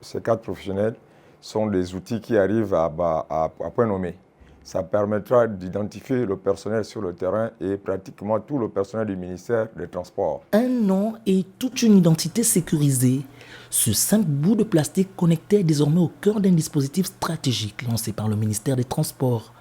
Ces cadres professionnels sont des outils qui arrivent à point nommé. Ça permettra d'identifier le personnel sur le terrain et pratiquement tout le personnel du ministère des Transports. Un nom et toute une identité sécurisée. Ce simple bout de plastique connecté est désormais au cœur d'un dispositif stratégique lancé par le ministère des Transports.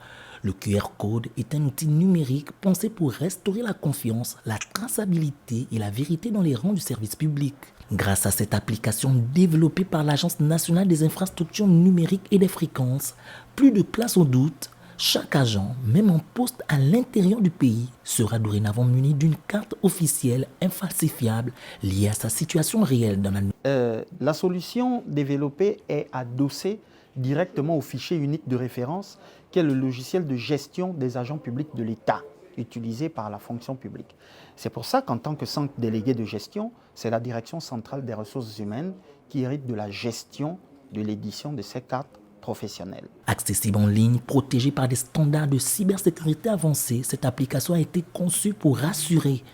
Le QR code est un outil numérique pensé pour restaurer la confiance, la traçabilité et la vérité dans les rangs du service public. Grâce à cette application développée par l'Agence nationale des infrastructures numériques et des fréquences, plus de place au doute. Chaque agent, même en poste à l'intérieur du pays, sera dorénavant muni d'une carte officielle infalsifiable liée à sa situation réelle dans la... La solution développée est adossée directement au fichier unique de référence qui est le logiciel de gestion des agents publics de l'État utilisé par la fonction publique. C'est pour ça qu'en tant que centre délégué de gestion, c'est la Direction centrale des ressources humaines qui hérite de la gestion de l'édition de ces cartes professionnelles. Accessible en ligne, protégée par des standards de cybersécurité avancés, cette application a été conçue pour rassurer.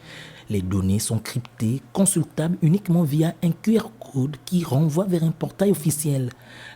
Les données sont cryptées, consultables uniquement via un QR code qui renvoie vers un portail officiel.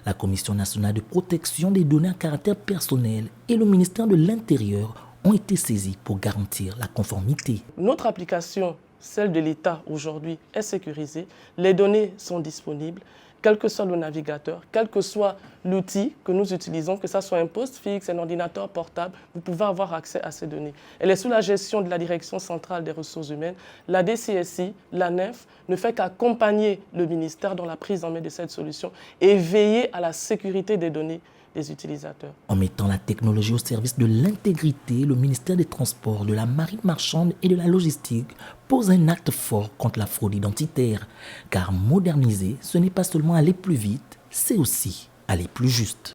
La Commission nationale de protection des données à caractère personnel et le ministère de l'Intérieur ont été saisis pour garantir la conformité. Notre application, celle de l'État aujourd'hui, est sécurisée. Les données sont disponibles, quel que soit le navigateur, quel que soit l'outil que nous utilisons, que ce soit un poste fixe, un ordinateur portable, vous pouvez avoir accès à ces données. Elle est sous la gestion de la Direction centrale des ressources humaines. La DCSI, la NEF, ne fait qu'accompagner le ministère dans la prise en main de cette solution et veiller à la sécurité des données des utilisateurs. En mettant la technologie au service de l'intégrité, le ministère des Transports, de la marine marchande et de la logistique pose un acte fort contre la fraude identitaire. Car moderniser, ce n'est pas seulement aller plus vite, c'est aussi aller plus juste.